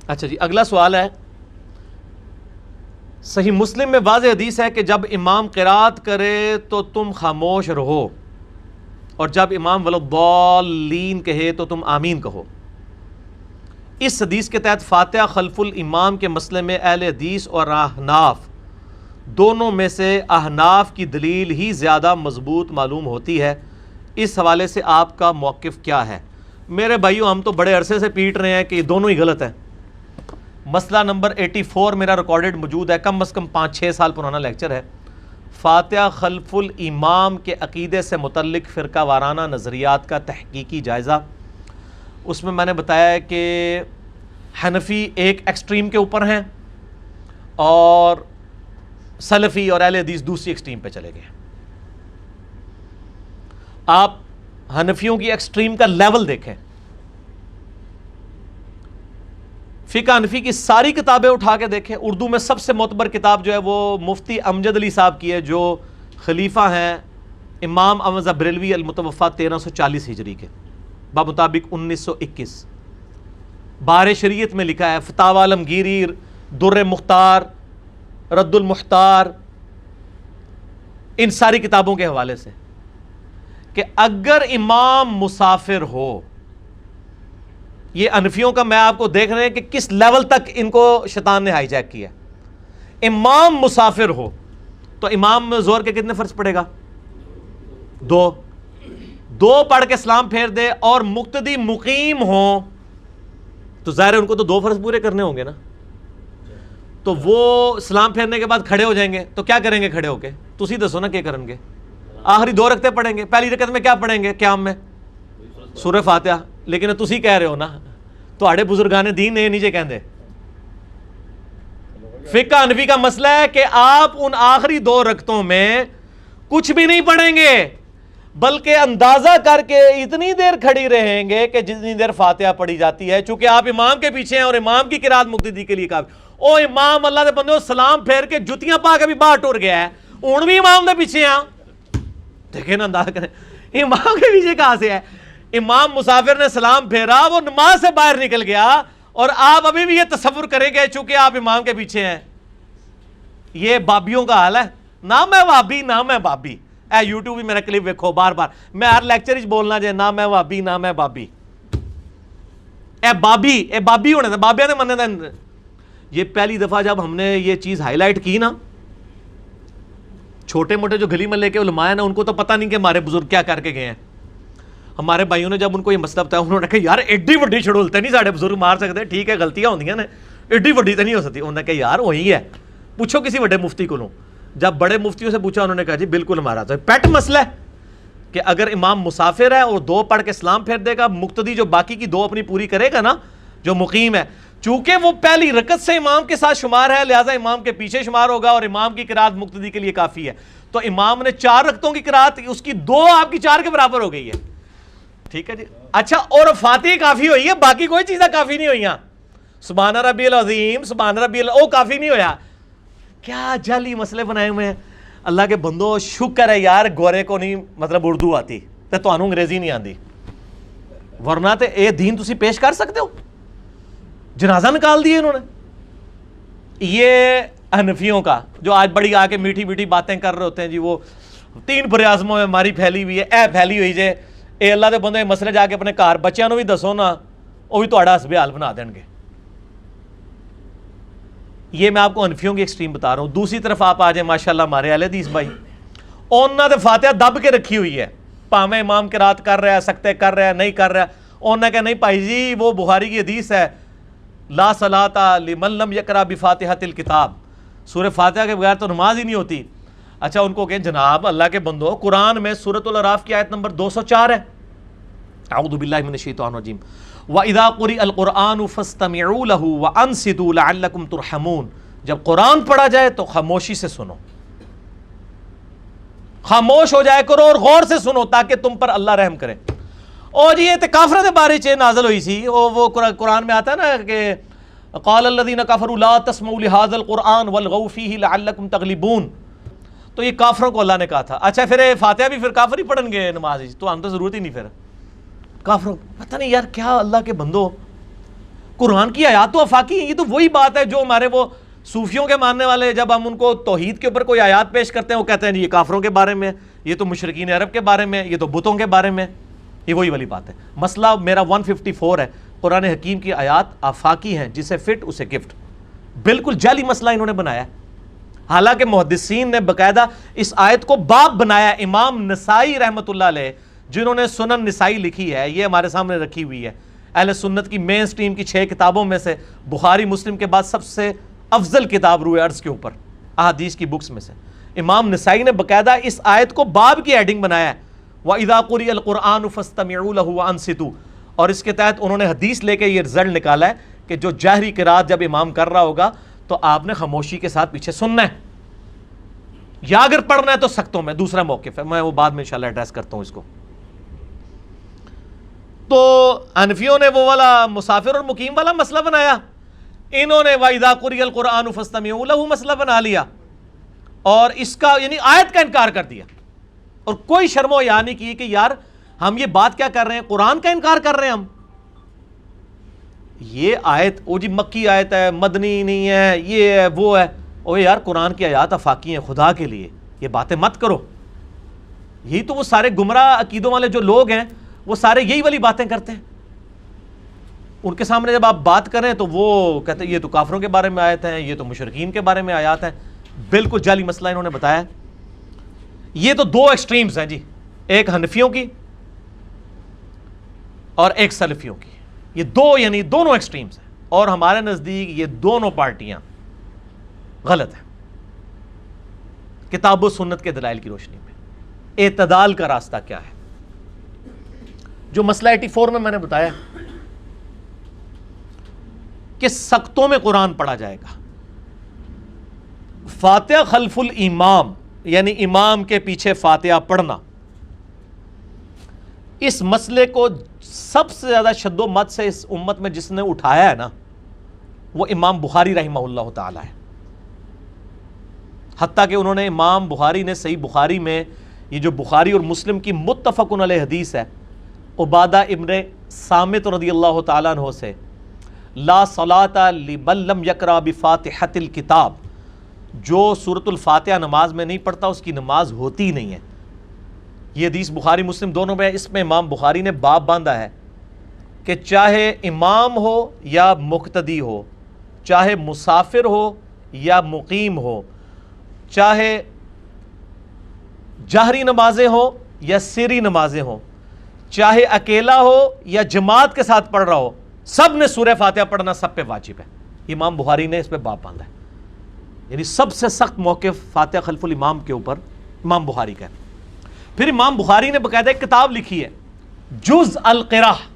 اچھا جی، اگلا سوال ہے، صحیح مسلم میں واضح حدیث ہے کہ جب امام قرات کرے تو تم خاموش رہو، اور جب امام ولضالین کہے تو تم آمین کہو۔ اس حدیث کے تحت فاتحہ خلف الامام کے مسئلے میں اہل حدیث اور احناف دونوں میں سے احناف کی دلیل ہی زیادہ مضبوط معلوم ہوتی ہے، اس حوالے سے آپ کا موقف کیا ہے؟ میرے بھائیو، ہم تو بڑے عرصے سے پیٹ رہے ہیں کہ یہ دونوں ہی غلط ہیں۔ مسئلہ نمبر 84 میرا ریکارڈڈ موجود ہے، کم از کم 5-6 سال پرانا لیکچر ہے، فاتحہ خلف الامام کے عقیدے سے متعلق فرقہ وارانہ نظریات کا تحقیقی جائزہ۔ اس میں نے بتایا ہے کہ حنفی ایک ایکسٹریم کے اوپر ہیں اور سلفی اور اہل حدیث دوسری ایکسٹریم پہ چلے گئے۔ آپ حنفیوں کی ایکسٹریم کا لیول دیکھیں، فقہ حنفی کی ساری کتابیں اٹھا کے دیکھیں، اردو میں سب سے معتبر کتاب جو ہے وہ مفتی امجد علی صاحب کی ہے، جو خلیفہ ہیں امام احمد بریلوی المتوفی 1340 ہجری کے، بمطابق 1921۔ بار شریعت میں لکھا ہے، فتاوی عالمگیری، در مختار، رد المختار، ان ساری کتابوں کے حوالے سے، کہ اگر امام مسافر ہو، یہ حنفیوں کا میں آپ کو دیکھ رہے ہیں کہ کس لیول تک ان کو شیطان نے ہائی جیک کیا۔ امام مسافر ہو تو امام ظہر کے کتنے فرض پڑے گا؟ 2 پڑھ کے سلام پھیر دے، اور مقتدی مقیم ہوں تو ظاہر ہے ان کو تو 2 فرض پورے کرنے ہوں گے نا، تو وہ سلام پھیرنے کے بعد کھڑے ہو جائیں گے، تو کیا کریں گے کھڑے ہو کے؟ تسی دسو نا کیا کریں گے؟ آخری 2 رکعتیں پڑھیں گے، پہلی رکعت میں کیا پڑھیں گے قیام میں؟ سورہ فاتحہ۔ لیکن تسی کہہ رہے ہو نا، تہاڈے بزرگان دین نے نیچے کہندے۔ فقہ حنفی کا مسئلہ ہے کہ آپ ان آخری 2 رکعتوں میں کچھ بھی نہیں پڑھیں گے، بلکہ اندازہ کر کے اتنی دیر کھڑی رہیں گے کہ جتنی دیر فاتحہ پڑھی جاتی ہے، چونکہ آپ امام کے پیچھے ہیں اور امام کی قرات مقتدی کے لیے کافی۔ او امام اللہ دے بندے سلام پھیر کے جتیاں پا کے بھی باہر ٹر گیا ہے، ہن بھی امام دے پیچھے ہیں، دیکھیں نا، اندازہ کریں امام کے پیچھے کہاں سے ہے؟ امام مسافر نے سلام پھیرا، وہ نماز سے باہر نکل گیا، اور آپ ابھی بھی یہ تصور کریں گے چونکہ آپ امام کے پیچھے ہیں۔ یہ بابیوں کا حال ہے، نہ میں وابی نہ میں بابی۔ اے یوٹیوب بھی میرا کلپ ویکھو بار بار، میں ہر لیکچر ہی بولنا جائے نہ میں وابی نہ میں بابی۔ اے بابی ہونے تھے، بابیاں نے مننے تھے۔ یہ پہلی دفعہ جب ہم نے یہ چیز ہائی لائٹ کی نا، چھوٹے موٹے جو گلی محلے کے علماء ہیں نا، ان کو تو پتہ نہیں کہ ہمارے بزرگ کیا کر کے گئے ہیں۔ ہمارے بھائیوں نے جب ان کو یہ مسئلہ بتایا، انہوں نے کہا یار ایڈی وڈی چھڑولتے نہیں ساڑھے بزرگ مار سکتے، ٹھیک ہے غلطیاں ہوندیاں نے، ایڈی وڈی تو نہیں ہو سکتی۔ انہوں نے کہا یار وہی ہے، پوچھو کسی بڑے مفتی کو لوں۔ جب بڑے مفتیوں سے پوچھا، انہوں نے کہا جی بالکل ہمارا تو پیٹ مسئلہ ہے کہ اگر امام مسافر ہے اور 2 پڑھ کے سلام پھیر دے گا، مقتدی جو باقی کی 2 اپنی پوری کرے گا نا، جو مقیم ہے، چونکہ وہ پہلی رکعت سے امام کے ساتھ شمار ہے، لہٰذا امام کے پیچھے شمار ہوگا، اور امام کی قرات مقتدی کے لیے کافی ہے۔ تو امام نے 4 رکعتوں کی قرات، اس کی 2 آپ کی 4 کے برابر ہو گئی ہے، ٹھیک ہے جی۔ اچھا، اور فاتحہ کافی ہوئی ہے، باقی کوئی چیزیں کافی نہیں ہوئی ہیں۔ سبحان ربی العظیم، سبحان ربی او کافی نہیں ہویا۔ کیا جعلی مسئلے بنائے ہوئے ہیں۔ اللہ کے بندو، شکر ہے یار گورے کو نہیں مطلب اردو آتی تے تانوں انگریزی نہیں آندی، ورنہ تے اے دین تسی پیش کر سکتے ہو۔ جنازہ نکال دیے انہوں نے۔ یہ حنفیوں کا جو آج بڑی آ کے میٹھی میٹھی باتیں کر رہے ہوتے ہیں جی، وہ 3 بر اعظموں میں ہماری پھیلی ہوئی ہے، اے پھیلی ہوئی جے، اے اللہ دے بندے مسئلے جا کے اپنے گھر بچیاں نو بھی دسو نا، وہ بھی تہاڈا حسب حال بنا دین گے۔ یہ میں آپ کو حنفیوں کی ایکسٹریم بتا رہا ہوں۔ دوسری طرف آپ آ جائیں ماشاءاللہ ہمارے اہل حدیث بھائی، انہوں نے فاتحہ دب کے رکھی ہوئی ہے، پاویں امام قرات کر رہا ہے، سکتے کر رہا ہے، نہیں کر رہا ہے، انہوں نے کہا نہیں بھائی جی وہ بخاری کی حدیث ہے، لا صلاۃ لمن لم یقرأ بفاتحۃ الکتاب، سورہ فاتحہ کے بغیر تو نماز ہی نہیں ہوتی۔ اچھا ان کو کہیں جناب اللہ کے بندو، قرآن میں سورۃ الاعراف کی آیت نمبر 204 ہے، اعوذ باللہ من الشیطان الرجیم، وَإِذَا قُرِئَ الْقُرْآنُ فَاسْتَمِعُوا لَهُ وَأَنصِتُوا لَعَلَّكُمْ تُرْحَمُونَ، جب قرآن پڑھا جائے تو خاموشی سے سنو، خاموش ہو جائے کرو اور غور سے سنو تاکہ تم پر اللہ رحم کرے۔ اور جی یہ کافروں کے بارے چ نازل ہوئی سی، وہ قرآن میں آتا ہے نا کہ قال الذین کفروا لا تسمعوا لهذا القرآن والغوا فیہ لعلکم تغلبون، تو یہ کافروں کو اللہ نے کہا تھا۔ اچھا پھر فاتحہ بھی پھر کافر ہی پڑھن گے نماز، تو ہم تو ضرورت ہی نہیں، پھر کافروں پتہ نہیں یار کیا اللہ کے بندو، قرآن کی آیات تو آفاقی ہیں. یہ تو وہی بات ہے جو ہمارے وہ صوفیوں کے ماننے والے جب ہم ان کو توحید کے اوپر کوئی آیات پیش کرتے ہیں وہ کہتے ہیں یہ کافروں کے بارے میں, یہ تو مشرکین عرب کے بارے میں, یہ تو بتوں کے بارے میں. یہ وہی والی بات ہے. مسئلہ میرا 154 ہے, قرآن حکیم کی آیات آفاقی ہیں, جسے فٹ اسے گفٹ. بالکل جعلی مسئلہ انہوں نے بنایا, حالانکہ محدثین نے باقاعدہ اس آیت کو باب بنایا. امام نسائی رحمۃ اللہ علیہ جنہوں نے سنن نسائی لکھی ہے, یہ ہمارے سامنے رکھی ہوئی ہے, اہل سنت کی مین سٹریم کی 6 کتابوں میں سے بخاری مسلم کے بعد سب سے افضل کتاب روئے ارض کے اوپر احادیث کی بکس میں سے. امام نسائی نے باقاعدہ اس آیت کو باب کی ہیڈنگ بنایا ہے, وَإِذَا قُرِئَ الْقُرْآنُ فَاسْتَمِعُوا لَهُ وَأَنصِتُوا, اور اس کے تحت انہوں نے حدیث لے کے یہ رزلٹ نکالا ہے کہ جو جہری قرات جب امام کر رہا ہوگا تو آپ نے خاموشی کے ساتھ پیچھے سننا ہے, یا اگر پڑھنا ہے تو سختوں میں. دوسرا موقف ہے, میں وہ بعد میں انشاءاللہ ایڈریس کرتا ہوں اس کو. تو حنفیوں نے وہ والا مسافر اور مقیم والا مسئلہ بنایا, انہوں نے وَإِذَا قُرِئَ الْقُرْآنُ فَاسْتَمِعُوا لَهُ مسئلہ بنا لیا, اور اس کا یعنی آیت کا انکار کر دیا, اور کوئی شرم و حیا نہیں کی کہ یار ہم یہ بات کیا کر رہے ہیں, قرآن کا انکار کر رہے ہیں ہم. یہ آیت وہ جی مکی آیت ہے, مدنی نہیں ہے, یہ ہے وہ ہے. اوہ یار قرآن کی آیات آفاقی ہیں, خدا کے لیے یہ باتیں مت کرو. یہی تو وہ سارے گمراہ عقیدوں والے جو لوگ ہیں وہ سارے یہی والی باتیں کرتے ہیں. ان کے سامنے جب آپ بات کریں تو وہ کہتے ہیں یہ تو کافروں کے بارے میں آیت ہیں, یہ تو مشرکین کے بارے میں آیات ہیں. بالکل جعلی مسئلہ انہوں نے بتایا. یہ تو 2 ایکسٹریمز ہیں جی, ایک حنفیوں کی اور ایک سلفیوں کی. یہ یعنی دونوں ایکسٹریمز ہیں, اور ہمارے نزدیک یہ دونوں پارٹیاں غلط ہیں. کتاب و سنت کے دلائل کی روشنی میں اعتدال کا راستہ کیا ہے؟ جو مسئلہ 84 میں نے بتایا کہ سختوں میں قرآن پڑھا جائے گا, فاتحہ خلف الامام یعنی امام کے پیچھے فاتحہ پڑھنا, اس مسئلے کو سب سے زیادہ شد و مت سے اس امت میں جس نے اٹھایا ہے نا, وہ امام بخاری رحمہ اللہ تعالی ہے. حتیٰ کہ انہوں نے امام بخاری نے صحیح بخاری میں یہ جو بخاری اور مسلم کی متفق علیہ حدیث ہے, عبادہ ابن صامت رضی اللہ تعالیٰ عنہ سے, لا صلاۃ لمن لم یقرأ بفاتحۃ الکتاب, جو سورۃ الفاتحہ نماز میں نہیں پڑھتا اس کی نماز ہوتی نہیں ہے. یہ حدیث بخاری مسلم دونوں میں ہے. اس میں امام بخاری نے باب باندھا ہے کہ چاہے امام ہو یا مقتدی ہو, چاہے مسافر ہو یا مقیم ہو, چاہے جہری نمازیں ہوں یا سری نمازیں ہوں, چاہے اکیلا ہو یا جماعت کے ساتھ پڑھ رہا ہو, سب نے سورہ فاتحہ پڑھنا سب پہ واجب ہے. امام بخاری نے اس پہ باب باندھا ہے. یعنی سب سے سخت موقف فاتحہ خلف الامام کے اوپر امام بخاری کا ہے. پھر امام بخاری نے باقاعدہ ایک کتاب لکھی ہے جز القراءہ,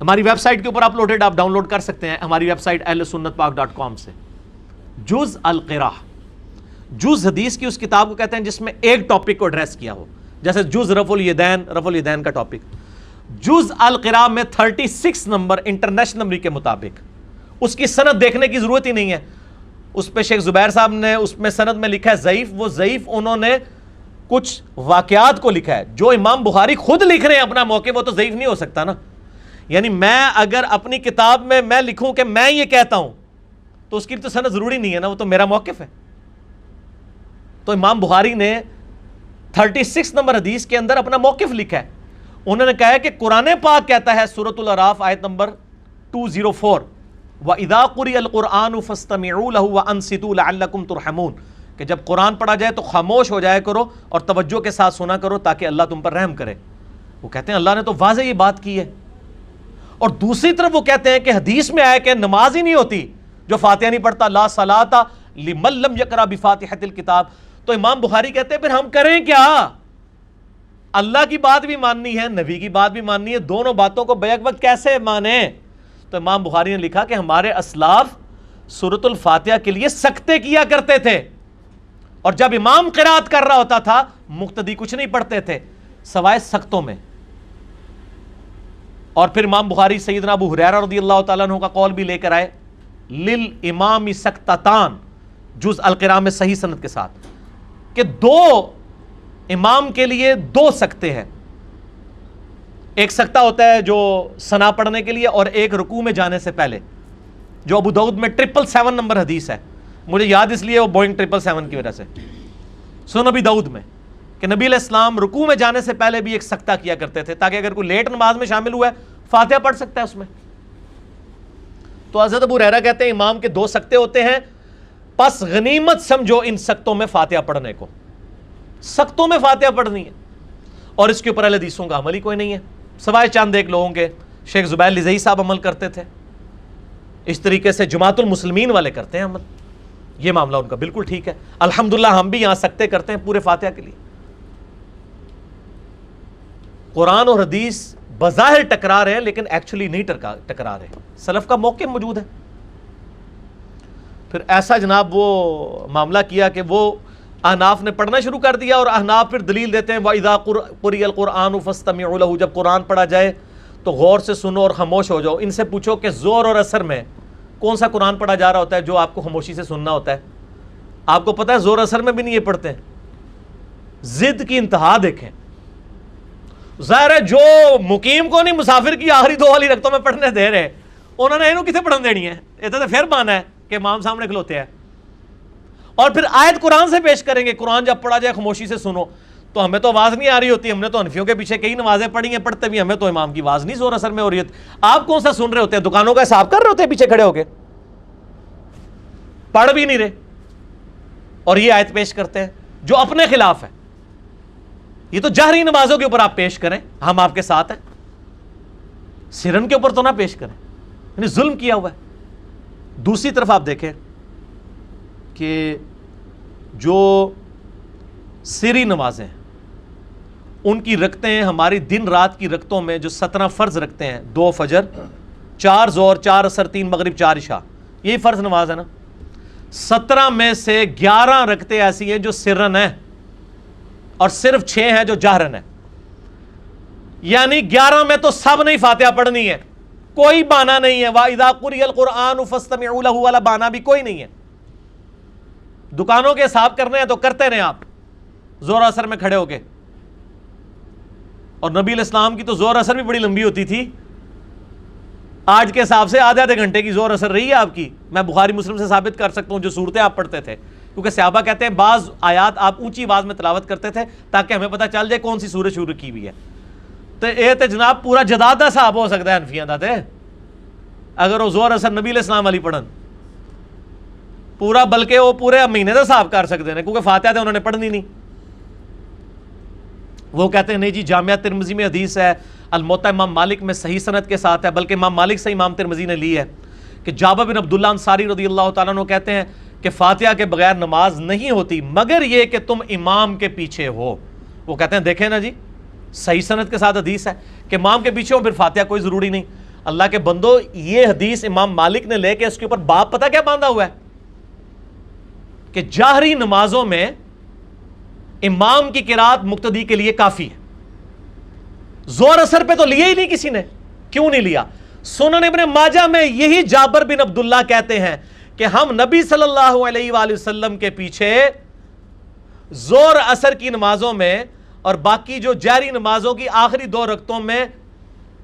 ہماری ویب سائٹ کے اوپر اپلوڈڈ, آپ ڈاؤن لوڈ کر سکتے ہیں ہماری ویب سائٹ ahlsunnatpak.com سے. جز القراءہ, جز حدیث کی اس کتاب کو کہتے ہیں جس میں ایک ٹاپک کو ایڈریس کیا ہو, جیسے جز رفع الیدین کا ٹاپک. جز القراءہ میں 36 نمبر انٹرنیشنل نمبر کے مطابق, اس کی سند دیکھنے کی ضرورت ہی نہیں ہے. اس پہ شیخ زبیر صاحب نے اس میں سند میں لکھا ہے ضعیف, وہ ضعیف انہوں نے کچھ واقعات کو لکھا ہے. جو امام بخاری خود لکھ رہے ہیں اپنا موقع, وہ تو ضعیف نہیں ہو سکتا نا. یعنی میں اگر اپنی کتاب میں میں لکھوں کہ میں یہ کہتا ہوں تو اس کی تو سند ضروری نہیں ہے نا, وہ تو میرا موقف ہے. تو امام بخاری نے 36 نمبر حدیث کے اندر اپنا موقف لکھا ہے. انہوں نے کہا ہے کہ قرآن پاک کہتا ہے سورۃ الاعراف آیت نمبر 204, وَإِذَا قُرِئَ الْقُرْآنُ فَاسْتَمِعُوا لَهُ وَأَنصِتُوا لَعَلَّكُمْ تُرْحَمُونَ, کہ جب قرآن پڑھا جائے تو خاموش ہو جائے کرو اور توجہ کے ساتھ سنا کرو تاکہ اللہ تم پر رحم کرے. وہ کہتے ہیں اللہ نے تو واضح یہ بات کی ہے. اور دوسری طرف وہ کہتے ہیں کہ حدیث میں آیا کہ نماز ہی نہیں ہوتی جو فاتحہ نہیں پڑھتا, لا صلاۃ لمن لم یقرأ بفاتحۃ الکتاب. تو امام بخاری کہتے ہیں پھر ہم کریں کیا؟ اللہ کی بات بھی ماننی ہے, نبی کی بات بھی ماننی ہے, دونوں باتوں کو بیک وقت کیسے مانیں؟ تو امام بخاری نے لکھا کہ ہمارے اسلاف سورۃ الفاتحہ کے لیے سکتے کیا کرتے تھے, اور جب امام قرات کر رہا ہوتا تھا مقتدی کچھ نہیں پڑھتے تھے سوائے سختوں میں. اور پھر امام بخاری سیدنا ابو ہریرہ رضی اللہ تعالیٰ عنہ کا قول بھی لے کر آئے, للامام سکتتان, جز القراء میں صحیح سند کے ساتھ, کہ 2 امام کے لیے 2 سکتے ہیں. ایک سکتہ ہوتا ہے جو ثنا پڑھنے کے لیے، اور ایک رکوع میں جانے سے پہلے، جو ابو داؤد میں 777 نمبر حدیث ہے، مجھے یاد اس لیے وہ بوئنگ 777 کی وجہ سے، سنن ابی داؤد میں، کہ نبی علیہ السلام رکوع میں جانے سے پہلے بھی ایک سکتہ کیا کرتے تھے، تاکہ اگر کوئی لیٹ نماز میں شامل ہوا ہے فاتحہ پڑھ سکتا ہے اس میں۔ تو حضرت ابو ہریرہ کہتے ہیں امام کے 2 سکتے ہوتے ہیں، پس غنیمت سمجھو ان سکتوں میں فاتحہ پڑھنے کو، سکتوں میں فاتحہ پڑھنی ہے، اور اس کے اوپر اہل حدیثوں کا عمل ہی کوئی نہیں ہے، سوائے چند ایک لوگوں کے۔ شیخ زبیر لزئی صاحب عمل کرتے تھے اس طریقے سے، جماعت المسلمین والے کرتے ہیں عمل، یہ معاملہ ان کا بالکل ٹھیک ہے۔ الحمدللہ ہم بھی یہاں سکتے کرتے ہیں پورے فاتحہ کے لیے۔ قرآن اور حدیث بظاہر ٹکرا رہے ہیں لیکن ایکچولی نہیں ٹکرا رہے، سلف کا موقع موجود ہے۔ پھر ایسا جناب وہ معاملہ کیا کہ وہ احناف نے پڑھنا شروع کر دیا، اور احناف پھر دلیل دیتے ہیں وَإِذَا قُرِئَ الْقُرْآنُ فَاسْتَمِعُوا لَهُ، جب قرآن پڑھا جائے تو غور سے سنو اور خاموش ہو جاؤ۔ ان سے پوچھو کہ زور اور اثر میں کون سا قرآن پڑھا جا رہا ہوتا ہے جو آپ کو خاموشی سے سننا ہوتا ہے؟ آپ کو پتہ ہے زور اثر میں بھی نہیں یہ پڑھتے ہیں۔ ضد کی انتہا دیکھیں، ظاہر ہے جو مقیم کو نہیں مسافر کی آخری 2 والی رکعتوں میں پڑھنے دے رہے، انہوں نے انہوں کتنے پڑھن دینی ہے؟ یہ تو پھر مانا ہے کہ امام سامنے کھلوتے ہیں، اور پھر آیت قرآن سے پیش کریں گے، قرآن جب پڑھا جائے خاموشی سے سنو۔ تو ہمیں تو آواز نہیں آ رہی ہوتی، ہم نے تو حنفیوں کے پیچھے کئی نمازیں پڑھی ہیں، پڑھتے بھی ہمیں تو امام کی آواز نہیں زور اثر میں ہو رہی ہے۔ آپ کون سا سن رہے ہوتے ہیں؟ دکانوں کا حساب کر رہے ہوتے ہیں پیچھے کھڑے ہو کے، پڑھ بھی نہیں رہے، اور یہ آیت پیش کرتے ہیں جو اپنے خلاف ہے۔ یہ تو جہری نمازوں کے اوپر آپ پیش کریں، ہم آپ کے ساتھ ہیں، سرن کے اوپر تو نہ پیش کریں، یعنی ظلم کیا ہوا ہے۔ دوسری طرف آپ دیکھیں کہ جو سری نمازیں ہیں ان کی رکعتیں ہماری دن رات کی رکعتوں میں جو 17 فرض رکھتے ہیں، 2 فجر، 4 ظہر، 4 عصر، 3 مغرب، 4 عشاء، یہی فرض نماز ہے نا، 17 میں سے 11 رکعتیں ایسی ہیں جو سرن ہیں، اور صرف 6 ہیں جو جہرن ہیں، یعنی 11 میں تو سب نہیں فاتحہ پڑھنی ہے، کوئی بہانہ نہیں ہے۔ وَإِذَا قُرِئَ الْقُرْآنُ فَاسْتَمِعُوا لَهُ والا بہانہ بھی کوئی نہیں ہے۔ دکانوں کے حساب کرنے ہیں تو کرتے رہیں آپ زور اثر میں کھڑے ہو کے، اور نبی علیہ السلام کی تو زور اثر بھی بڑی لمبی ہوتی تھی، آج کے حساب سے آدھے گھنٹے کی زور اثر رہی ہے آپ کی۔ میں بخاری مسلم سے ثابت کر سکتا ہوں جو صورتیں آپ پڑھتے تھے، کیونکہ صحابہ کہتے ہیں بعض آیات آپ اونچی آواز میں تلاوت کرتے تھے تاکہ ہمیں پتہ چل جائے کون سی سورت شروع کی ہوئی ہے۔ تو یہ تو جناب پورا جدادہ صاحب ہو سکتا ہے حنفیاں دا تے، اگر وہ زور اثر نبی علیہ السلام والی پڑھن پورا، بلکہ وہ پورے مہینے کا حساب کر سکتے ہیں، کیونکہ فاتحہ تو انہوں نے پڑھنی نہیں۔ وہ کہتے ہیں نہیں جی، جامعہ ترمذی میں حدیث ہے، الموطا امام مالک میں صحیح سند کے ساتھ ہے، بلکہ امام مالک سے امام ترمذی نے لی ہے کہ جابر بن عبداللہ انصاری رضی اللہ تعالیٰ عنہ کہتے ہیں کہ فاتحہ کے بغیر نماز نہیں ہوتی مگر یہ کہ تم امام کے پیچھے ہو۔ وہ کہتے ہیں دیکھیں نا جی، صحیح سند کے ساتھ حدیث ہے کہ امام کے پیچھے ہو، پھر فاتحہ کوئی ضروری نہیں۔ اللہ کے بندو، یہ حدیث امام مالک نے لے کے اس کے اوپر باب پتہ کیا باندھا ہوا ہے کہ جاہری نمازوں میں امام کی قرات مقتدی کے لیے کافی ہے۔ زور اثر پہ تو لیا ہی نہیں کسی نے، کیوں نہیں لیا؟ سنن ابن ماجہ میں یہی جابر بن عبداللہ کہتے ہیں کہ ہم نبی صلی اللہ علیہ وآلہ وسلم کے پیچھے زور اثر کی نمازوں میں اور باقی جو جاری نمازوں کی آخری 2 رکعتوں میں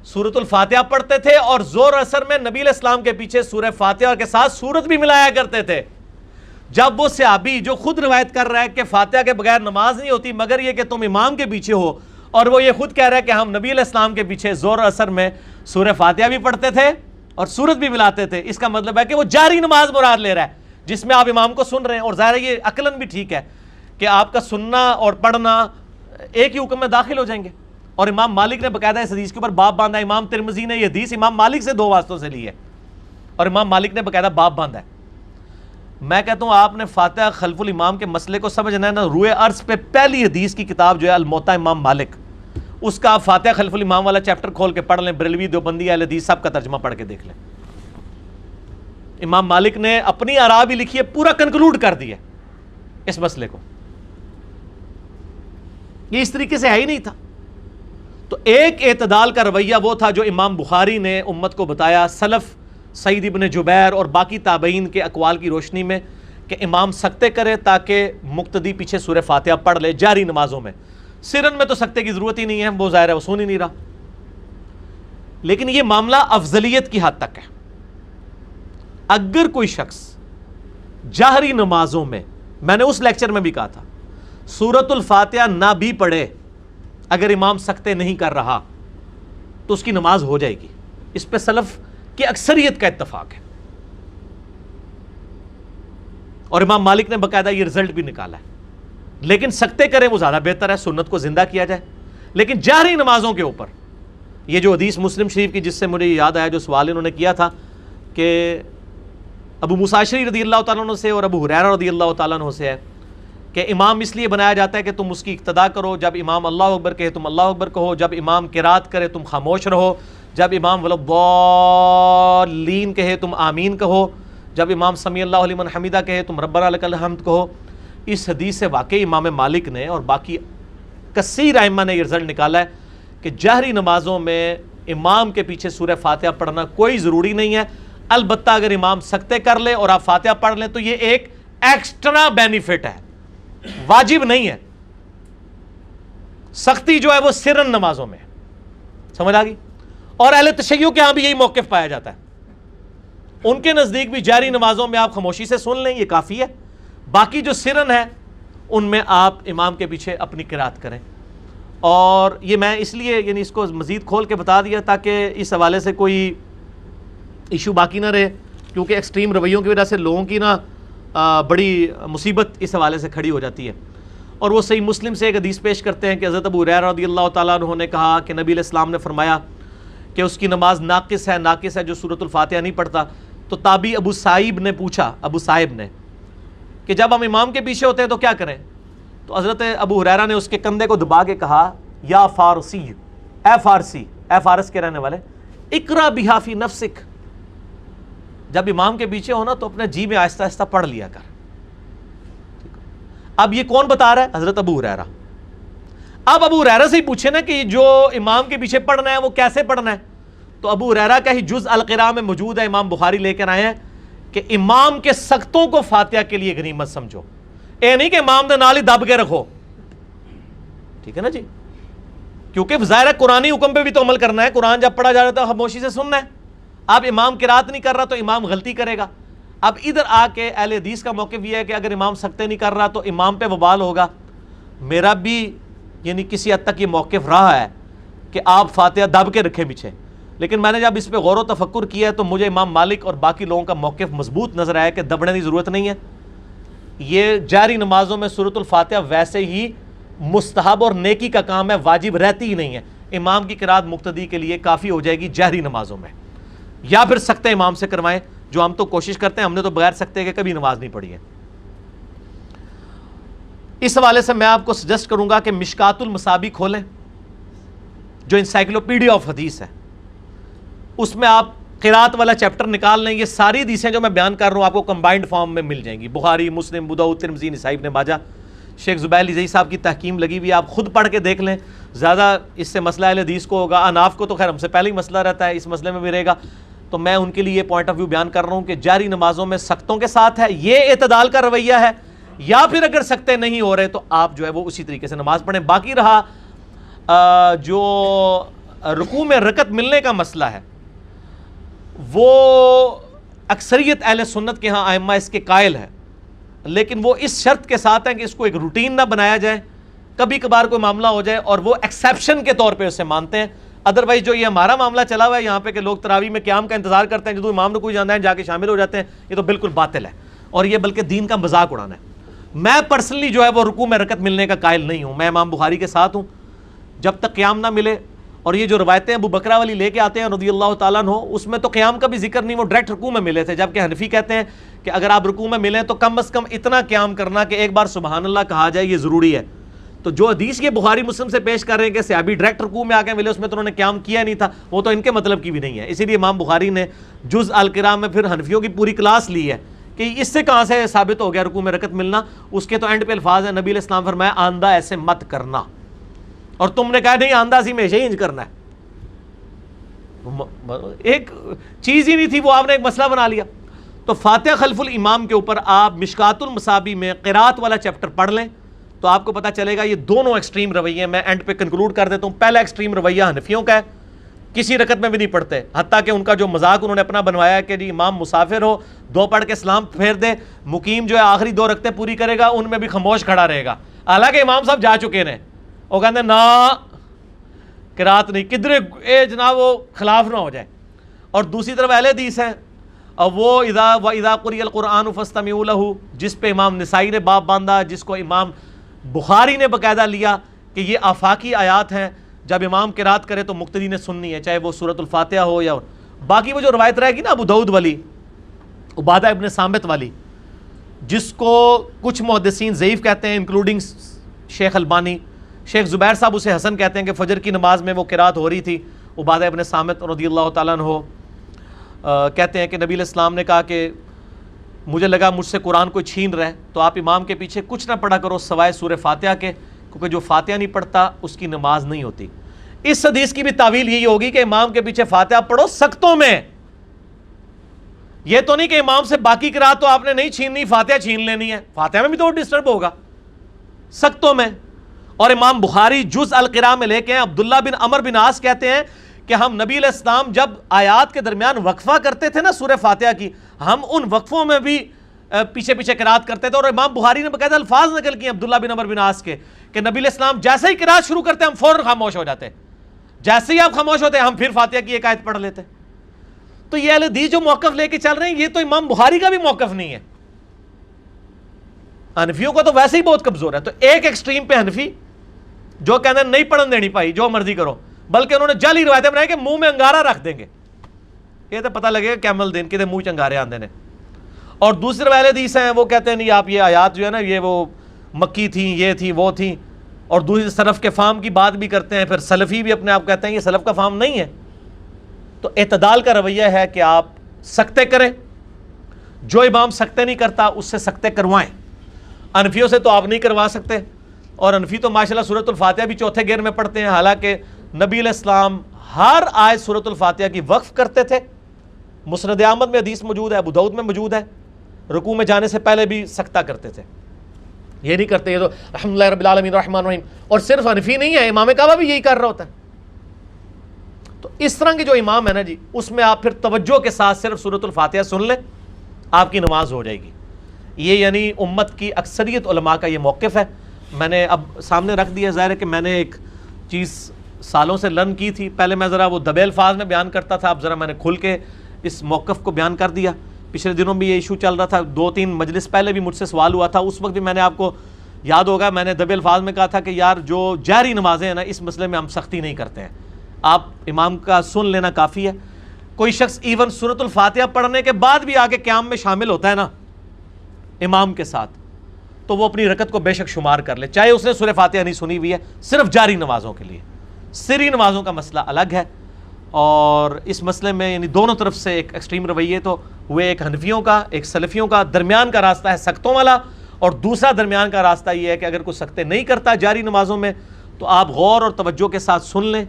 سورۃ الفاتحہ پڑھتے تھے، اور زور اثر میں نبی علیہ السلام کے پیچھے سورہ فاتحہ کے ساتھ سورت بھی ملایا کرتے تھے۔ جب وہ صحابی جو خود روایت کر رہا ہے کہ فاتحہ کے بغیر نماز نہیں ہوتی مگر یہ کہ تم امام کے پیچھے ہو، اور وہ یہ خود کہہ رہا ہے کہ ہم نبی علیہ السلام کے پیچھے زور اثر میں سورہ فاتحہ بھی پڑھتے تھے اور سورت بھی ملاتے تھے، اس کا مطلب ہے کہ وہ جاری نماز مراد لے رہا ہے جس میں آپ امام کو سن رہے ہیں، اور ظاہر ہے یہ عقلاً بھی ٹھیک ہے کہ آپ کا سننا اور پڑھنا ایک ہی حکم میں داخل ہو جائیں گے۔ اور امام مالک نے باقاعدہ اس حدیث کے اوپر باب باندھا ہے، امام ترمذی نے یہ حدیث امام مالک سے 2 واسطوں سے لی ہے، اور امام مالک نے باقاعدہ باب باندھا ہے۔ میں کہتا ہوں آپ نے فاتحہ خلف الامام کے مسئلے کو سمجھنا ہے نا، روئے عرض پہ پہلی حدیث کی کتاب جو ہے الموطا امام مالک، اس کا آپ فاتحہ خلف الامام والا چیپٹر کھول کے پڑھ لیں، بریلوی، دیوبندی، اہل حدیث سب کا ترجمہ پڑھ کے دیکھ لیں۔ امام مالک نے اپنی آراء بھی لکھی ہے، پورا کنکلوڈ کر دیا اس مسئلے کو، یہ اس طریقے سے ہے ہی نہیں تھا۔ تو ایک اعتدال کا رویہ وہ تھا جو امام بخاری نے امت کو بتایا سلف سعید ابن جبیر اور باقی تابعین کے اقوال کی روشنی میں، کہ امام سکتے کرے تاکہ مقتدی پیچھے سورہ فاتحہ پڑھ لے جاری نمازوں میں۔ سرن میں تو سکتے کی ضرورت ہی نہیں ہے، وہ ظاہر ہے وہ سن ہی نہیں رہا۔ لیکن یہ معاملہ افضلیت کی حد تک ہے. اگر کوئی شخص جہری نمازوں میں نے اس لیکچر میں بھی کہا تھا, سورۃ الفاتحہ نہ بھی پڑھے اگر امام سکتے نہیں کر رہا تو اس کی نماز ہو جائے گی. اس پہ سلف کی اکثریت کا اتفاق ہے, اور امام مالک نے باقاعدہ یہ رزلٹ بھی نکالا ہے. لیکن سکتے کریں وہ زیادہ بہتر ہے, سنت کو زندہ کیا جائے. لیکن جہری نمازوں کے اوپر یہ جو حدیث مسلم شریف کی, جس سے مجھے یاد آیا جو سوال انہوں نے کیا تھا کہ ابو موسیٰ اشعری رضی اللہ تعالیٰ عنہ سے اور ابو ہریرہ رضی اللہ تعالیٰ عنہ سے ہے کہ امام اس لیے بنایا جاتا ہے کہ تم اس کی اقتداء کرو, جب امام اللہ اکبر کہے تم اللہ اکبر کہو, جب امام قرات کرے تم خاموش رہو, جب امام ولضالین کہے تم آمین کہو, جب امام سمیع اللہ لمن حمیدہ کہے تم ربنا لک الحمد کہو. اس حدیث سے واقعی امام مالک نے اور باقی کثیر ائمہ نے یہ رزلٹ نکالا ہے کہ جہری نمازوں میں امام کے پیچھے سورہ فاتحہ پڑھنا کوئی ضروری نہیں ہے. البتہ اگر امام سکتے کر لے اور آپ فاتحہ پڑھ لیں تو یہ ایک ایکسٹرا بینیفٹ ہے, واجب نہیں ہے. سختی جو ہے وہ سرن نمازوں میں, سمجھ آ گئی. اور اہل تشیع کے ہاں بھی یہی موقف پایا جاتا ہے. ان کے نزدیک بھی جہری نمازوں میں آپ خاموشی سے سن لیں یہ کافی ہے, باقی جو سرن ہے ان میں آپ امام کے پیچھے اپنی قرات کریں. اور یہ میں اس لیے یعنی اس کو مزید کھول کے بتا دیا تاکہ اس حوالے سے کوئی ایشو باقی نہ رہے, کیونکہ ایکسٹریم رویوں کی وجہ سے لوگوں کی بڑی مصیبت اس حوالے سے کھڑی ہو جاتی ہے. اور وہ صحیح مسلم سے ایک حدیث پیش کرتے ہیں کہ حضرت ابو ہریرہ رضی اللہ تعالیٰ عنہ نے کہا کہ نبی علیہ السلام نے فرمایا کہ اس کی نماز ناقص ہے جو سورۃ الفاتحہ نہیں پڑھتا. تو تابعی ابو صائب نے پوچھا, ابو صائب نے, کہ جب ہم امام کے پیچھے ہوتے ہیں تو کیا کریں؟ تو حضرت ابو ہریرہ نے اس کے کندھے کو دبا کے کہا, یا فارسی, اے فارسی, اے فارس کے رہنے والے, اقرا بہا فی نفسک, جب امام کے پیچھے ہونا تو اپنے جی میں آہستہ آہستہ پڑھ لیا کر. اب یہ کون بتا رہا ہے؟ حضرت ابو ہریرہ. اب ابو ہریرہ سے ہی پوچھے نا کہ جو امام کے پیچھے پڑھنا ہے وہ کیسے پڑھنا ہے, تو ابو ہریرہ کا ہی جز القراء میں موجود ہے, امام بخاری لے کر آئے ہیں کہ امام کے سختوں کو فاتحہ کے لیے غنیمت سمجھو, اے نہیں کہ امام دے نال ہی دب کے رکھو. ٹھیک ہے نا جی, کیونکہ ظاہر ہے قرآنی حکم پہ بھی تو عمل کرنا ہے. قرآن جب پڑھا جا رہا ہے تو خاموشی سے سننا ہے. اب امام قرات نہیں کر رہا تو امام غلطی کرے گا. اب ادھر آ کے اہل حدیث کا موقف یہ ہے کہ اگر امام سکتے نہیں کر رہا تو امام پہ وبال ہوگا. میرا بھی یعنی کسی حد تک یہ موقف رہا ہے کہ آپ فاتحہ دب کے رکھیں پیچھے, لیکن میں نے جب اس پہ غور و تفکر کیا ہے تو مجھے امام مالک اور باقی لوگوں کا موقف مضبوط نظر آیا کہ دبنے کی ضرورت نہیں ہے. یہ جہری نمازوں میں سورۃ الفاتحہ ویسے ہی مستحب اور نیکی کا کام ہے, واجب رہتی ہی نہیں ہے. امام کی قرات مقتدی کے لیے کافی ہو جائے گی جہری نمازوں میں, یا پھر سکتے امام سے کروائیں, جو ہم تو کوشش کرتے ہیں. ہم نے تو بغیر سکتے کے کبھی نماز نہیں پڑھی ہے. اس حوالے سے میں آپ کو سجیسٹ کروں گا کہ مشکات المصابیح کھولیں, جو انسائکلوپیڈیا آف حدیث ہے, اس میں آپ قرات والا چیپٹر نکال لیں. یہ ساری حدیثیں جو میں بیان کر رہا ہوں آپ کو کمبائنڈ فارم میں مل جائیں گی, بخاری, مسلم, ابو داؤد, ترمذی, نسائی, ابن ماجہ. شیخ زبیر علی صاحب کی تحکیم لگی ہوئی, آپ خود پڑھ کے دیکھ لیں. زیادہ اس سے مسئلہ اہل حدیث کو ہوگا, اناف کو تو خیر ہم سے پہلے ہی مسئلہ رہتا ہے, اس مسئلے میں بھی رہے گا. تو میں ان کے لیے پوائنٹ آف ویو بیان کر رہا ہوں کہ جاری نمازوں میں سختوں کے ساتھ ہے, یہ اعتدال کا رویہ ہے, یا پھر اگر سکتے نہیں ہو رہے تو آپ جو ہے وہ اسی طریقے سے نماز پڑھیں. باقی رہا جو رکوع میں رکعت ملنے کا مسئلہ ہے, وہ اکثریت اہل سنت کے ہاں ائمہ اس کے قائل ہے, لیکن وہ اس شرط کے ساتھ ہیں کہ اس کو ایک روٹین نہ بنایا جائے. کبھی کبھار کوئی معاملہ ہو جائے اور وہ ایکسیپشن کے طور پہ اسے مانتے ہیں. ادروائز جو یہ ہمارا معاملہ چلا ہوا ہے یہاں پہ کہ لوگ تراویح میں قیام کا انتظار کرتے ہیں, جدو امام رکوع جانا ہے جا کے شامل ہو جاتے ہیں, یہ تو بالکل باطل ہے, اور یہ بلکہ دین کا مذاق اڑانا ہے. میں پرسنلی جو ہے وہ رکوع میں رکعت ملنے کا قائل نہیں ہوں. میں امام بخاری کے ساتھ ہوں, جب تک قیام نہ ملے. اور یہ جو روایتیں ابو بکرہ والی لے کے آتے ہیں رضی اللہ تعالیٰ عنہ, اس میں تو قیام کا بھی ذکر نہیں, وہ ڈائریکٹ رکوع میں ملے تھے. جبکہ حنفی کہتے ہیں کہ اگر آپ رکوع میں ملیں تو کم از کم اتنا قیام کرنا کہ ایک بار سبحان اللہ کہا جائے, یہ ضروری ہے. تو جو حدیث یہ بخاری مسلم سے پیش کر رہے ہیں کہ صحابی ڈائریکٹ رکوع میں آ کے ملے, اس میں تو انہوں نے قیام کیا نہیں تھا, وہ تو ان کے مطلب کی بھی نہیں ہے. اسی لیے امام بخاری نے جز القراء میں پھر حنفیوں کی پوری کلاس لی ہے کہ اس سے کہاں سے ثابت ہو گیا رکوع میں رکعت ملنا. اس کے تو اینڈ پہ الفاظ ہیں, نبی علیہ السلام فرمایا آندہ ایسے مت کرنا, اور تم نے کہا نہیں آندہ سی میں ہی کرنا ہے. ایک چیز ہی نہیں تھی, وہ آپ نے ایک مسئلہ بنا لیا. تو فاتحہ خلف الامام کے اوپر آپ مشکات المصابیح میں قرات والا چیپٹر پڑھ لیں تو آپ کو پتہ چلے گا. یہ دونوں ایکسٹریم رویے ہیں. میں اینڈ پہ کنکلوڈ کر دیتا ہوں. پہلا ایکسٹریم رویہ حنفیوں کا ہے کسی رکعت میں بھی نہیں پڑھتے، حتیٰ کہ ان کا جو مذاق انہوں نے اپنا بنوایا کہ جی امام مسافر ہو 2 پڑھ کے سلام پھیر دے، مقیم جو ہے آخری 2 رکعتیں پوری کرے گا، ان میں بھی خاموش کھڑا رہے گا، حالانکہ امام صاحب جا چکے ہیں، وہ کہتے ہیں نا قرات نہیں، کدھر اے جناب وہ خلاف نہ ہو جائے۔ اور دوسری طرف اہل حدیث ہیں، اور وہ اذا قرئ القرآن فاستمعوا لہ، جس پہ امام نسائی نے باب باندھا، جس کو امام بخاری نے باقاعدہ لیا کہ یہ آفاقی آیات ہیں، جب امام قرات کرے تو مقتدی نے سننی ہے، چاہے وہ سورۃ الفاتحہ ہو یا باقی وہ جو روایت رہے گی نا ابو داؤد والی، عبادہ ابن صامت والی، جس کو کچھ محدثین ضعیف کہتے ہیں انکلوڈنگ شیخ البانی، شیخ زبیر صاحب اسے حسن کہتے ہیں کہ فجر کی نماز میں وہ قرات ہو رہی تھی، عبادہ ابن صامت رضی اللہ تعالیٰ عنہ کہتے ہیں کہ نبی علیہ السلام نے کہا کہ مجھے لگا مجھ سے قرآن کوئی چھین رہا ہے، تو آپ امام کے پیچھے کچھ نہ پڑھا کرو سوائے سورہ فاتحہ کے، کیونکہ جو فاتحہ نہیں پڑھتا اس کی نماز نہیں ہوتی۔ اس حدیث کی بھی تعویل یہی ہوگی کہ امام کے پیچھے فاتحہ پڑھو سختوں میں، یہ تو نہیں کہ امام سے باقی قرات تو آپ نے نہیں چھیننی، فاتحہ چھین لینی ہے، فاتحہ میں بھی تو ڈسٹرب ہوگا سختوں میں۔ اور امام بخاری جز القراء میں لے کے ہیں، عبداللہ بن عمر بن عاص کہتے ہیں کہ ہم نبی علیہ السلام جب آیات کے درمیان وقفہ کرتے تھے نا سورہ فاتحہ کی، ہم ان وقفوں میں بھی پیچھے پیچھے قرات کرتے تھے، اور امام بخاری نے باقاعدہ الفاظ نقل کیے عبداللہ بن عمر بن عاص کے کہ نبی علیہ السلام جیسے ہی قرات شروع کرتے ہم فوراً خاموش ہو جاتے، جیسے ہی آپ خاموش ہوتے ہم پھر فاتحہ کی ایک آیت پڑھ لیتے۔ تو یہ اہل حدیث جو موقف لے کے چل رہے ہیں، یہ تو امام بخاری کا بھی موقف نہیں ہے۔ حنفیوں کا تو ویسے ہی بہت کمزور ہے، تو ایک ایکسٹریم پہ حنفی جو کہتے ہیں نہیں پڑھن دینی بھائی جو مرضی کرو، بلکہ انہوں نے جعلی روایتیں بنائی کہ منہ میں انگارہ رکھ دیں گے، یہ تو پتہ لگے گا کیمل دین کے منہ چنگارے آندے نے۔ اور دوسرے اہل حدیث ہیں وہ کہتے ہیں نہیں آپ یہ آیات جو ہے نا یہ وہ مکی تھیں، یہ تھی وہ تھیں، اور دوسری سلف کے فہم کی بات بھی کرتے ہیں، پھر سلفی بھی اپنے آپ کہتے ہیں یہ سلف کا فہم نہیں ہے۔ تو اعتدال کا رویہ ہے کہ آپ سکتے کریں، جو امام سکتے نہیں کرتا اس سے سکتے کروائیں۔ حنفیوں سے تو آپ نہیں کروا سکتے، اور حنفی تو ماشاءاللہ سورۃ الفاتحہ بھی چوتھے گیئر میں پڑھتے ہیں، حالانکہ نبی علیہ السلام ہر آیت سورۃ الفاتحہ کی وقف کرتے تھے، مسند احمد میں حدیث موجود ہے، ابو داؤد میں موجود ہے، رکوع میں جانے سے پہلے بھی سکتہ کرتے تھے، یہ نہیں کرتے، یہ تو الحمدللہ رب العالمین الرحمن الرحیم۔ اور صرف حنفی نہیں ہے، امام کعبہ بھی یہی کر رہا ہوتا ہے۔ تو اس طرح کے جو امام ہے نا جی، اس میں آپ پھر توجہ کے ساتھ صرف سورۃ الفاتحہ سن لیں، آپ کی نماز ہو جائے گی۔ یہ یعنی امت کی اکثریت علماء کا یہ موقف ہے۔ میں نے اب سامنے رکھ دیا، ظاہر ہے کہ میں نے ایک چیز سالوں سے لرن کی تھی، پہلے میں ذرا وہ دبے الفاظ میں بیان کرتا تھا، اب ذرا میں نے کھل کے اس موقف کو بیان کر دیا۔ پچھلے دنوں بھی یہ ایشو چل رہا تھا، 2-3 مجلس پہلے بھی مجھ سے سوال ہوا تھا، اس وقت بھی میں نے آپ کو یاد ہوگا میں نے دبے الفاظ میں کہا تھا کہ یار جو جہری نمازیں ہیں نا اس مسئلے میں ہم سختی نہیں کرتے ہیں، آپ امام کا سن لینا کافی ہے۔ کوئی شخص ایون سورۃ الفاتحہ پڑھنے کے بعد بھی آگے قیام میں شامل ہوتا ہے نا امام کے ساتھ، تو وہ اپنی رکعت کو بے شک شمار کر لے، چاہے اس نے سورہ فاتحہ نہیں سنی ہوئی ہے، صرف جاری نمازوں کے لیے۔ سری نمازوں کا مسئلہ الگ ہے، اور اس مسئلے میں یعنی دونوں طرف سے ایک ایکسٹریم رویے تو ہوئے، ایک حنفیوں کا ایک سلفیوں کا، درمیان کا راستہ ہے سختوں والا، اور دوسرا درمیان کا راستہ یہ ہے کہ اگر کوئی سختے نہیں کرتا جاری نمازوں میں تو آپ غور اور توجہ کے ساتھ سن لیں،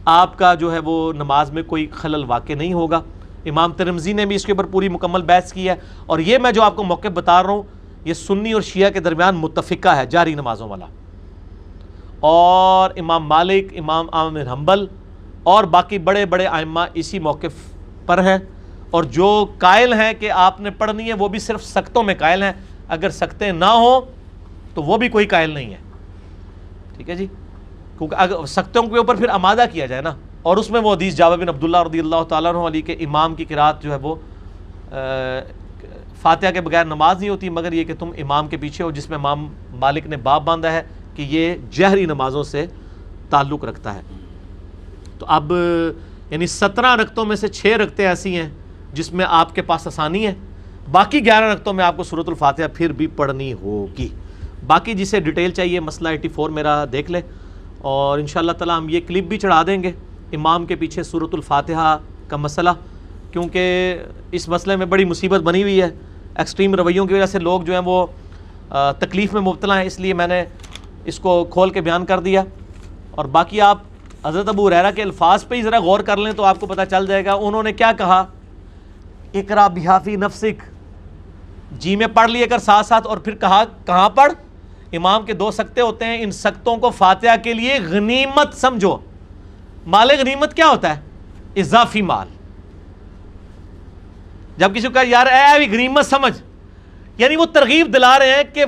آپ کا جو ہے وہ نماز میں کوئی خلل واقع نہیں ہوگا۔ امام ترمذی نے بھی اس کے اوپر پوری مکمل بحث کی ہے، اور یہ میں جو آپ کو موقف بتا رہا ہوں یہ سنی اور شیعہ کے درمیان متفقہ ہے جاری نمازوں والا، اور امام مالک، امام احمد بن حنبل اور باقی بڑے بڑے ائمہ اسی موقف پر ہیں، اور جو قائل ہیں کہ آپ نے پڑھنی ہے وہ بھی صرف سختوں میں قائل ہیں، اگر سکتے نہ ہوں تو وہ بھی کوئی قائل نہیں ہے، ٹھیک ہے جی، کیونکہ اگر سختوں کے اوپر پھر آمادہ کیا جائے نا، اور اس میں وہ حدیث جابر بن عبداللہ رضی اللہ تعالیٰ عنہ علی کے امام کی قرات جو ہے وہ فاتحہ کے بغیر نماز نہیں ہوتی مگر یہ کہ تم امام کے پیچھے ہو، جس میں امام مالک نے باب باندھا ہے کہ یہ جہری نمازوں سے تعلق رکھتا ہے۔ تو اب یعنی 17 رکعتوں میں سے 6 رکعتیں ایسی ہیں جس میں آپ کے پاس آسانی ہے، باقی 11 رکعتوں میں آپ کو سورۃ الفاتحہ پھر بھی پڑھنی ہوگی۔ باقی جسے ڈیٹیل چاہیے مسئلہ 84 میرا دیکھ لے، اور انشاءاللہ تعالی ہم یہ کلپ بھی چڑھا دیں گے امام کے پیچھے سورۃ الفاتحہ کا مسئلہ، کیونکہ اس مسئلے میں بڑی مصیبت بنی ہوئی ہے، ایکسٹریم رویوں کی وجہ سے لوگ جو ہیں وہ تکلیف میں مبتلا ہیں، اس لیے میں نے اس کو کھول کے بیان کر دیا۔ اور باقی آپ حضرت ابو ہریرہ کے الفاظ پہ ہی ذرا غور کر لیں تو آپ کو پتہ چل جائے گا انہوں نے کیا کہا، اقرا بہا فی نفسک، جی میں پڑھ لیے کر ساتھ ساتھ، اور پھر کہا کہاں پڑھ، امام کے 2 سکتے ہوتے ہیں، ان سکتوں کو فاتحہ کے لیے غنیمت سمجھو۔ مال غنیمت کیا ہوتا ہے؟ اضافی مال. جب کسی کو کہا یار اے بھی غنیمت سمجھ، یعنی وہ ترغیب دلا رہے ہیں کہ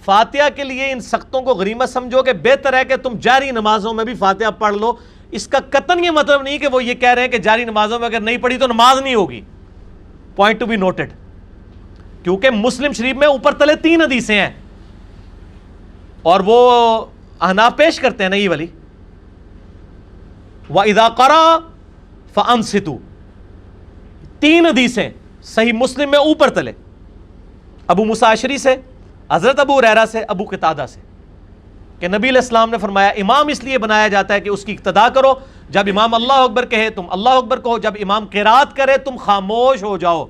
فاتحہ کے لیے ان سختوں کو غنیمت سمجھو کہ بہتر ہے کہ تم جاری نمازوں میں بھی فاتحہ پڑھ لو. اس کا قطعاً یہ مطلب نہیں کہ وہ یہ کہہ رہے ہیں کہ جاری نمازوں میں اگر نہیں پڑھی تو نماز نہیں ہوگی. Point to be noted. کیونکہ مسلم شریف میں اوپر تلے 3 حدیثیں ہیں اور وہ احناف پیش کرتے ہیں نا یہ والی، وَإِذَا قَرَأَ فَأَنصِتُوا، 3 حدیثیں صحیح مسلم میں اوپر تلے، ابو موسیٰ اشعری سے، حضرت ابو ہریرہ سے، ابو قتادہ سے، کہ نبی علیہ السلام نے فرمایا امام اس لیے بنایا جاتا ہے کہ اس کی اقتداء کرو. جب امام اللہ اکبر کہے تم اللہ اکبر کہو، جب امام قرات کرے تم خاموش ہو جاؤ،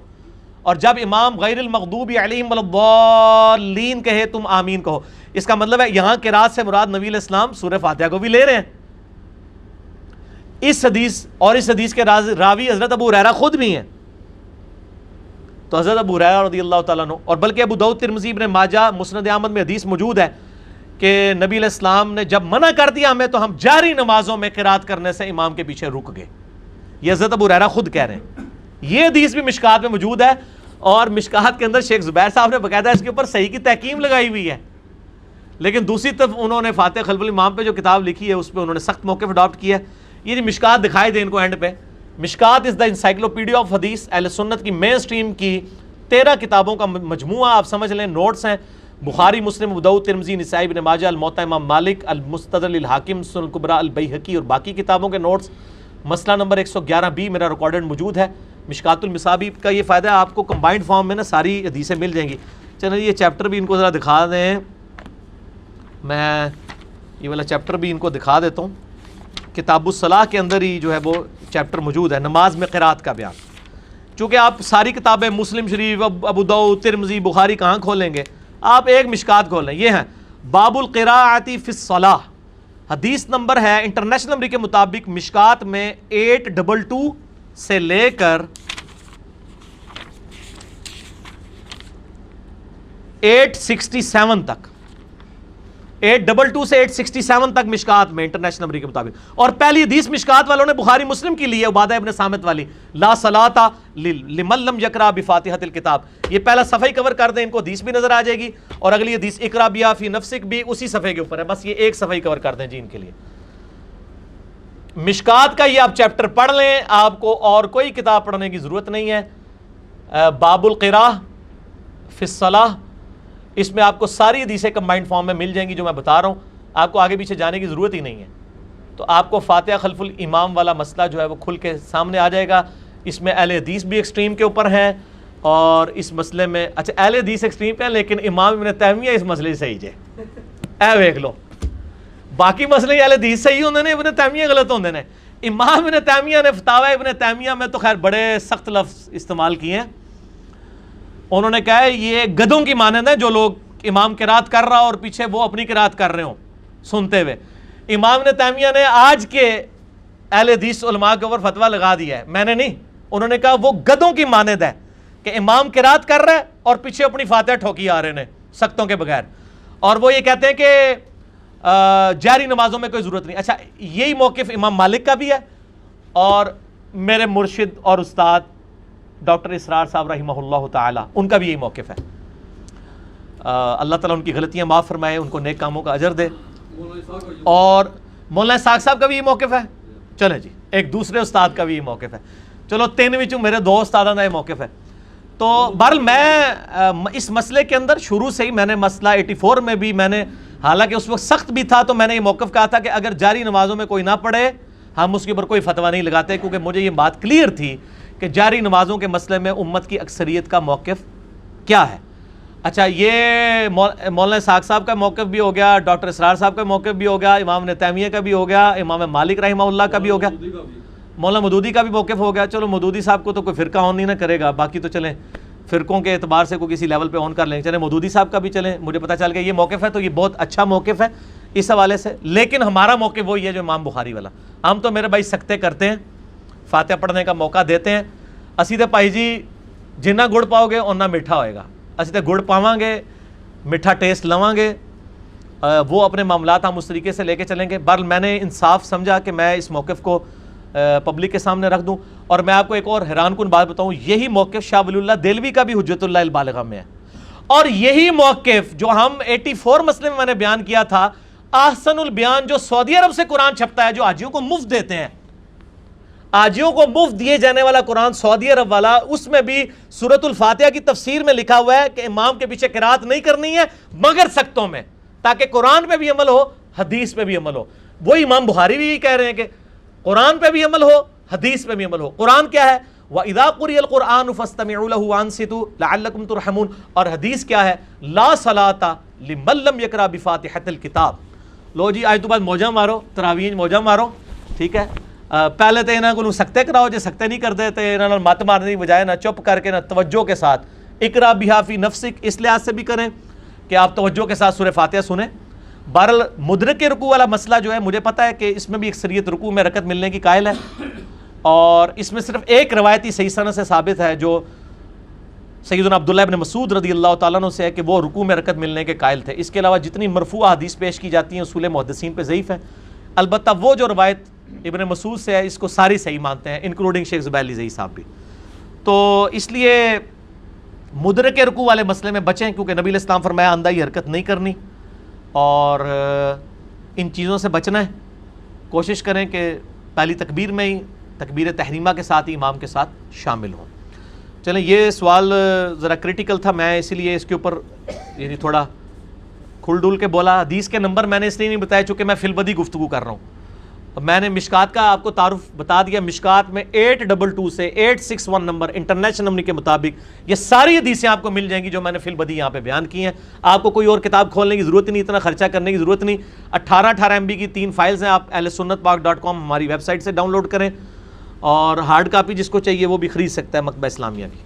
اور جب امام غیر المغضوب علیہم ولا الضالین کہے تم آمین کہو. اس کا مطلب ہے یہاں قرات سے مراد نبی علیہ السلام سورہ فاتحہ کو بھی لے رہے ہیں. اس حدیث اور اس حدیث کے راوی حضرت ابو ہریرہ خود بھی ہیں. تو حضرت ابو ہریرہ رضی اللہ تعالیٰ عنہ، اور بلکہ ابو داؤد، ترمذی، ابن ماجہ، مسند احمد میں حدیث موجود ہے کہ نبی علیہ السلام نے جب منع کر دیا ہمیں تو ہم جاری نمازوں میں قرات کرنے سے امام کے پیچھے رک گئے. یہ حضرت ابو ہریرہ خود کہہ رہے ہیں. یہ حدیث بھی مشکات میں موجود ہے، اور مشکات کے اندر شیخ زبیر صاحب نے باقاعدہ اس کے اوپر صحیح کی تحکیم لگائی ہوئی ہے. لیکن دوسری طرف انہوں نے فاتح خلف الامام پہ جو کتاب لکھی ہے اس پہ انہوں نے سخت موقف اڈاپٹ کیا ہے. یہ مشکات دکھائی دے ان کو اینڈ پہ. مشکات از دا انسائکلوپیڈیا آف حدیث، اہل سنت کی مین سٹریم کی 13 کتابوں کا مجموعہ آپ سمجھ لیں. نوٹس ہیں بخاری، مسلم، ابو داؤد، ترمذی، نسائی، ابن ماجہ، الموطا امام مالک، المستدرک للحاکم، سنن الکبریٰ البیہقی اور باقی کتابوں کے نوٹس. مسئلہ نمبر 111B میرا ریکارڈڈ موجود ہے. مشکات المصابیح کا یہ فائدہ ہے آپ کو کمبائنڈ فارم میں نا ساری حدیثیں مل جائیں گی. چلیں یہ چیپٹر بھی ان کو ذرا دکھا دیں. میں یہ والا چیپٹر بھی ان کو دکھا دیتا ہوں. کتاب الصلاح کے اندر ہی جو ہے وہ چیپٹر موجود ہے، نماز میں قرات کا بیان. چونکہ آپ ساری کتابیں مسلم شریف، ابو داؤد، ترمذی، بخاری کہاں کھولیں گے، آپ ایک مشکات کھولیں. یہ ہے باب القراءۃ فی الصلاح. حدیث نمبر ہے انٹرنیشنل نمبر کے مطابق مشکات میں 822 سے لے کر 867 تک، 822 سے 867 تک مشکات میں انٹرنیشنل نمبر کے مطابق. اور پہلی حدیث مشکات والوں نے بخاری مسلم کی لی ہے، عبادہ ابن صامت والی، لا صلاۃ لمن لم یقرأ بفاتحۃ الکتاب. یہ پہلا صفحہ ہی کور کر دیں، ان کو حدیث بھی نظر آ جائے گی، اور اگلی حدیث اقرأ بہا فی نفسک بھی اسی صفحے کے اوپر ہے. بس یہ ایک صفحہ ہی کور کر دیں جی ان کے لیے. مشکات کا یہ آپ چیپٹر پڑھ لیں، آپ کو اور کوئی کتاب پڑھنے کی ضرورت نہیں ہے. باب القراءۃ فی الصلاح، اس میں آپ کو ساری حدیثیں کمبائنڈ فارم میں مل جائیں گی جو میں بتا رہا ہوں. آپ کو آگے پیچھے جانے کی ضرورت ہی نہیں ہے. تو آپ کو فاتحہ خلف الامام والا مسئلہ جو ہے وہ کھل کے سامنے آ جائے گا. اس میں اہل حدیث بھی ایکسٹریم کے اوپر ہیں، اور اس مسئلے میں اچھا اہل حدیث ایکسٹریم پہ ہیں لیکن امام ابن تیمیہ اس مسئلے سے صحیح جائے. اے دیکھ لو، باقی مسئلے اہل حدیث صحیح ہوندے نے، ابن تیمیہ غلط ہوندے نے. امام ابن تیمیہ نے فتاوی ابن تیمیہ میں تو خیر بڑے سخت لفظ استعمال کیے ہیں. انہوں نے کہا ہے یہ گدھوں کی مانند ہے جو لوگ امام قرات کر رہا اور پیچھے وہ اپنی قرات کر رہے ہوں سنتے ہوئے. امام ابن تیمیہ نے آج کے اہل حدیث علماء کے اوپر فتویٰ لگا دیا ہے، میں نے نہیں. انہوں نے کہا وہ گدھوں کی مانند ہے کہ امام قرات کر رہا ہے اور پیچھے اپنی فاتحہ ٹھوکی آ رہے ہیں سختوں کے بغیر، اور وہ یہ کہتے ہیں کہ جاری نمازوں میں کوئی ضرورت نہیں. اچھا یہی موقف امام مالک کا بھی ہے، اور میرے مرشد اور استاد ڈاکٹر اسرار صاحب رحمہ اللہ تعالی ان کا بھی یہی موقف ہے. اللہ تعالیٰ ان کی غلطیاں معاف فرمائے، ان کو نیک کاموں کا اجر دے. اور مولانا اسحاق صاحب کا بھی یہ موقف ہے. چلیں جی ایک دوسرے استاد کا بھی یہ موقف ہے. چلو 3 وچوں میرے 2 استادوں کا یہ موقف ہے. تو بہرحال میں اس مسئلے کے اندر شروع سے ہی میں نے مسئلہ 84 میں بھی میں نے، حالانکہ اس وقت سخت بھی تھا، تو میں نے یہ موقف کہا تھا کہ اگر جاری نمازوں میں کوئی نہ پڑھے ہم اس کے اوپر کوئی فتویٰ نہیں لگاتے، کیونکہ مجھے یہ بات کلیئر تھی کہ جاری نمازوں کے مسئلے میں امت کی اکثریت کا موقف کیا ہے. اچھا یہ مولانا اسحاق صاحب کا موقف بھی ہو گیا، ڈاکٹر اسرار صاحب کا موقف بھی ہو گیا، امام ابن تیمیہ کا بھی ہو گیا، امام مالک رحمہ اللہ کا بھی ہو گیا، مولانا مودودی کا بھی موقف ہو گیا. چلو مودودی صاحب کو تو کوئی فرقہ آن نہیں نہ کرے گا، باقی تو چلیں فرقوں کے اعتبار سے کوئی کسی لیول پہ آن کر لیں. چلیں مودودی صاحب کا بھی چلیں، مجھے پتہ چل گیا یہ موقف ہے تو یہ بہت اچھا موقف ہے اس حوالے سے. لیکن ہمارا موقف وہی ہے جو امام بخاری والا. ہم تو میرے بھائی سکتے کرتے ہیں، فاتحہ پڑھنے کا موقع دیتے ہیں. اسی تے بھائی جی جنہ گڑ پاؤ گے اُنہ میٹھا ہوئے گا. اسی تے گڑ پاواں گے، میٹھا ٹیسٹ لواں گے، وہ اپنے معاملات ہم اس طریقے سے لے کے چلیں گے. بہرحال میں نے انصاف سمجھا کہ میں اس موقف کو پبلک کے سامنے رکھ دوں. اور میں آپ کو ایک اور حیران کن بات بتاؤں, یہی موقف شاہ ولی اللہ دہلوی کا بھی حجت اللہ البالغہ میں ہے, اور یہی موقف جو ہم 84 مسئلے میں نے بیان کیا تھا, احسن البیان جو سعودی عرب سے قرآن چھپتا ہے, جو حاجیوں کو مفت دیتے ہیں, حاجیوں کو مفت دیے جانے والا قرآن سعودی عرب والا, اس میں بھی سورۃ الفاتحہ کی تفسیر میں لکھا ہوا ہے کہ امام کے پیچھے قرات نہیں کرنی ہے مگر سکتوں میں, تاکہ قرآن پہ بھی عمل ہو, حدیث پہ بھی عمل ہو. وہی امام بخاری بھی کہہ رہے ہیں کہ قرآن پہ بھی عمل ہو, حدیث پہ بھی عمل ہو. قرآن کیا ہے؟ وَإِذَا قُرِئَ الْقُرْآنُ فَاسْتَمِعُوا لَهُ وَأَنصِتُوا لَعَلَّكُمْ تُرْحَمُونَ. اور حدیث کیا ہے؟ لَا صَلَاةَ لِمَن لَّمْ يَقْرَأْ بِفَاتِحَةِ الْكِتَابِ. لو جی آج تو بعد موجہ مارو, تراویح موجہ مارو, ٹھیک ہے. پہلے تو انہاں کو سکتے کراؤ, جے سکتے نہیں کرتے تو انہاں مت مارنے کی بجائے نہ چپ کر کے نہ توجہ کے ساتھ اقرا بہا فی نفسک, اس لحاظ سے بھی کریں کہ آپ توجہ کے ساتھ سورہ فاتحہ سنیں. بہرحال مدرک کے رکوع والا مسئلہ جو ہے, مجھے پتہ ہے کہ اس میں بھی اکثریت رکوع میں رکعت ملنے کی قائل ہے, اور اس میں صرف ایک روایتی صحیح سند سے ثابت ہے جو سیدنا عبداللہ ابن مسعود رضی اللہ تعالیٰ عنہ سے ہے کہ وہ رکوع میں رکعت ملنے کے قائل تھے. اس کے علاوہ جتنی مرفوع حدیث پیش کی جاتی ہیں اصول محدثین پہ ضعیف ہے. البتہ وہ جو روایت ابن مسعود سے ہے اس کو ساری صحیح مانتے ہیں, انکلوڈنگ شیخ زبیر علی زئی صاحب بھی. تو اس لیے مدرک رکوع والے مسئلے میں بچیں, کیونکہ نبی علیہ السلام فرمایا اندھائی حرکت نہیں کرنی, اور ان چیزوں سے بچنا ہے. کوشش کریں کہ پہلی تکبیر میں ہی تکبیر تحریمہ کے ساتھ ہی امام کے ساتھ شامل ہوں. چلیں, یہ سوال ذرا کریٹیکل تھا, میں اسی لیے اس کے اوپر یعنی تھوڑا کھل ڈول کے بولا. حدیث کے نمبر میں نے اس لیے نہیں بتایا چونکہ میں فی البدی گفتگو کر رہا ہوں. میں نے مشکات کا آپ کو تعارف بتا دیا. مشکات میں 822 سے 861 نمبر انٹرنیشنل نمبر کے مطابق یہ ساری حدیثیں آپ کو مل جائیں گی جو میں نے فی البدی یہاں پہ بیان کی ہیں. آپ کو کوئی اور کتاب کھولنے کی ضرورت نہیں, اتنا خرچہ کرنے کی ضرورت نہیں. 18 MB کی 3 فائلز ہیں, آپ ahlsunnatpak.com ہماری ویب سائٹ سے ڈاؤن لوڈ کریں, اور ہارڈ کاپی جس کو چاہیے وہ بھی خرید سکتا ہے مکتبہ اسلامیہ کی.